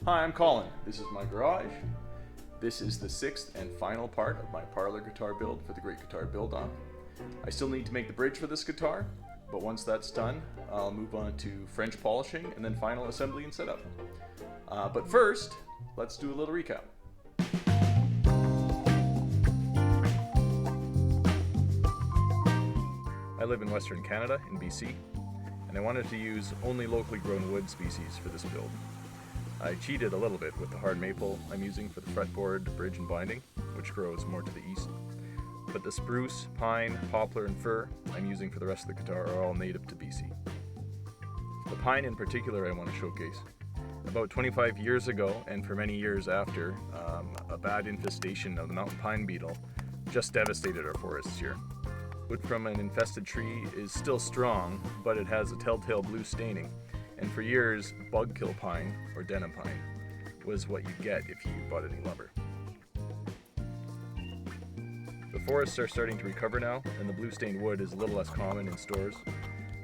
Hi, I'm Colin. This is my garage. This is the sixth and final part of my Parlor guitar build for the Great Guitar Build-Off. I still need to make the bridge for this guitar, but once that's done, I'll move on to French polishing and then final assembly and setup. But first, let's do a little recap. I live in Western Canada, in BC, and I wanted to use only locally grown wood species for this build. I cheated a little bit with the hard maple I'm using for the fretboard, bridge, and binding, which grows more to the east. But the spruce, pine, poplar, and fir I'm using for the rest of the guitar are all native to BC. The pine in particular I want to showcase. About 25 years ago, and for many years after, a bad infestation of the mountain pine beetle just devastated our forests here. Wood from an infested tree is still strong, but it has a telltale blue staining. And for years, bug kill pine, or denim pine, was what you'd get if you bought any lumber. The forests are starting to recover now, and the blue stained wood is a little less common in stores.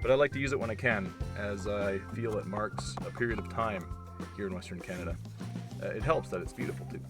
But I like to use it when I can, as I feel it marks a period of time here in Western Canada. It helps that it's beautiful too.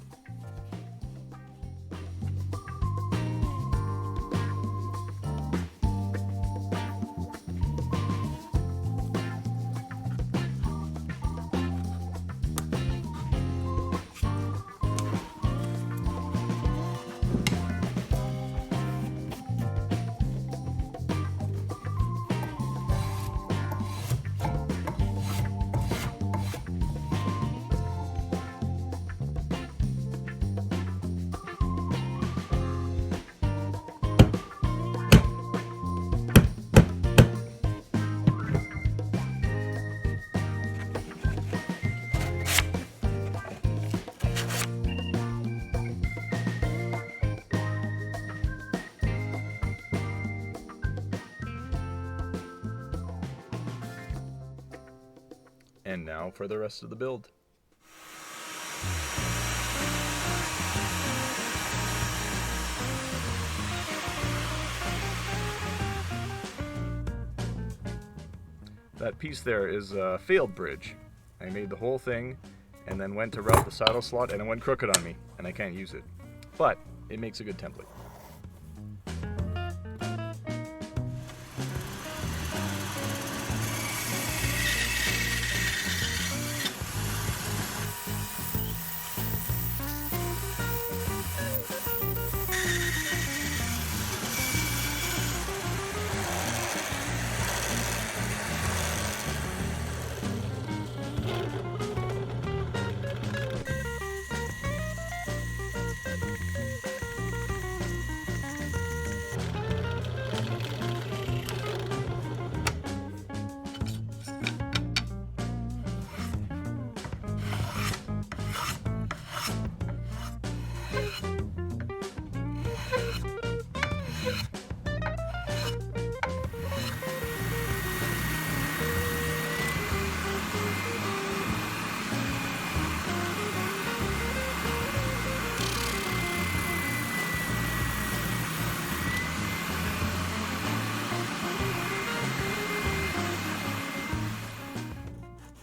And now for the rest of the build. That piece there is a failed bridge. I made the whole thing and then went to route the saddle slot and it went crooked on me and I can't use it. But it makes a good template.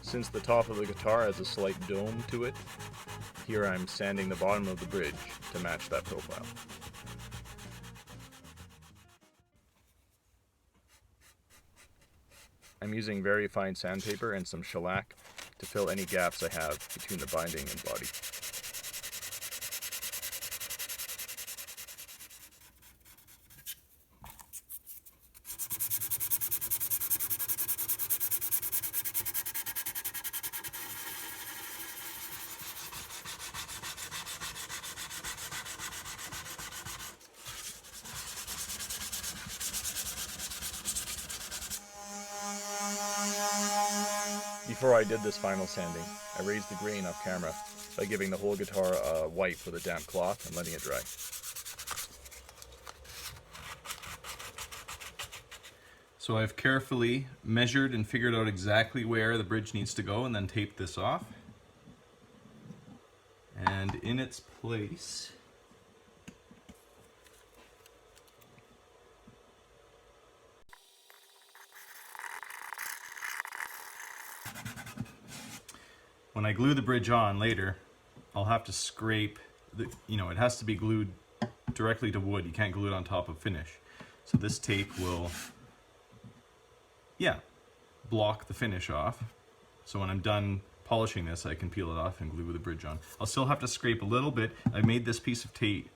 Since the top of the guitar has a slight dome to it, here I'm sanding the bottom of the bridge to match that profile. I'm using very fine sandpaper and some shellac to fill any gaps I have between the binding and body. Before I did this final sanding, I raised the grain off camera by giving the whole guitar a wipe with a damp cloth and letting it dry. So I've carefully measured and figured out exactly where the bridge needs to go and then taped this off. And in its place when I glue the bridge on later, I'll have to scrape, it has to be glued directly to wood. You can't glue it on top of finish. So this tape will, block the finish off. So when I'm done polishing this, I can peel it off and glue the bridge on. I'll still have to scrape a little bit. I made this piece of tape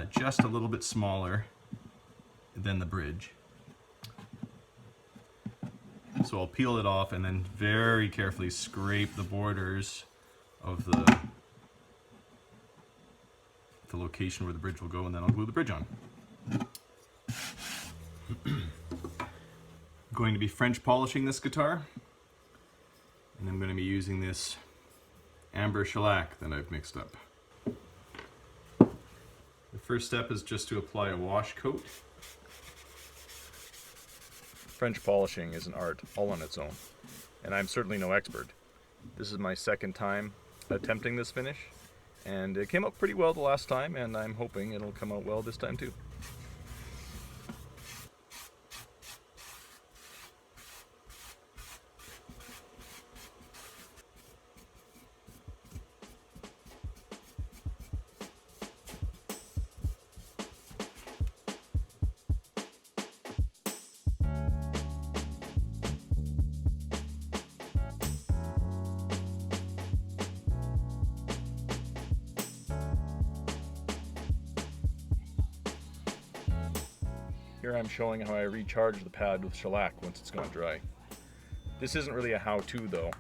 just a little bit smaller than the bridge. So I'll peel it off and then very carefully scrape the borders of the location where the bridge will go, and then I'll glue the bridge on. I'm going to be French polishing this guitar, and I'm going to be using this amber shellac that I've mixed up. The first step is just to apply a wash coat. French polishing is an art all on its own, and I'm certainly no expert. This is my second time attempting this finish, and it came out pretty well the last time, and I'm hoping it'll come out well this time too. Here I'm showing how I recharge the pad with shellac once it's gone dry. This isn't really a how-to though.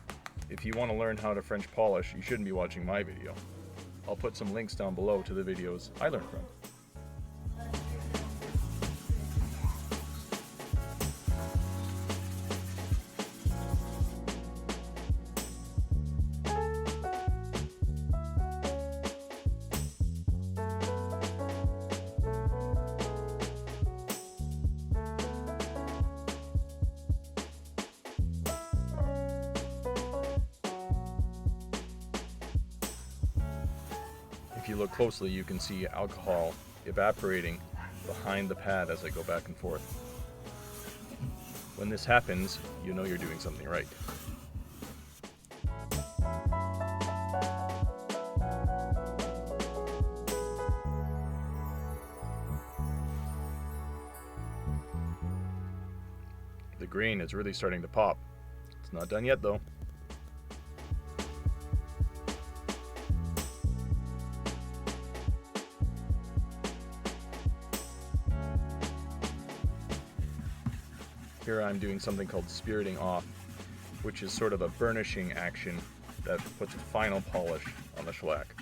If you want to learn how to French polish, you shouldn't be watching my video. I'll put some links down below to the videos I learned from. If you look closely, you can see alcohol evaporating behind the pad as I go back and forth. When this happens, you know you're doing something right. The grain is really starting to pop. It's not done yet though. Here I'm doing something called spiriting off, which is sort of a burnishing action that puts a final polish on the shellac.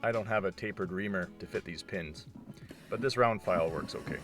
I don't have a tapered reamer to fit these pins, but this round file works okay.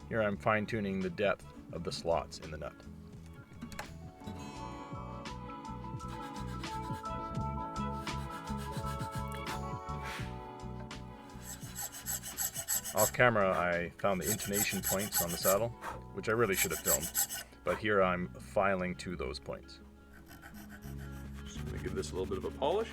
Here I'm fine-tuning the depth of the slots in the nut. Off camera I found the intonation points on the saddle, which I really should have filmed, but here I'm filing to those points. Just going to give this a little bit of a polish.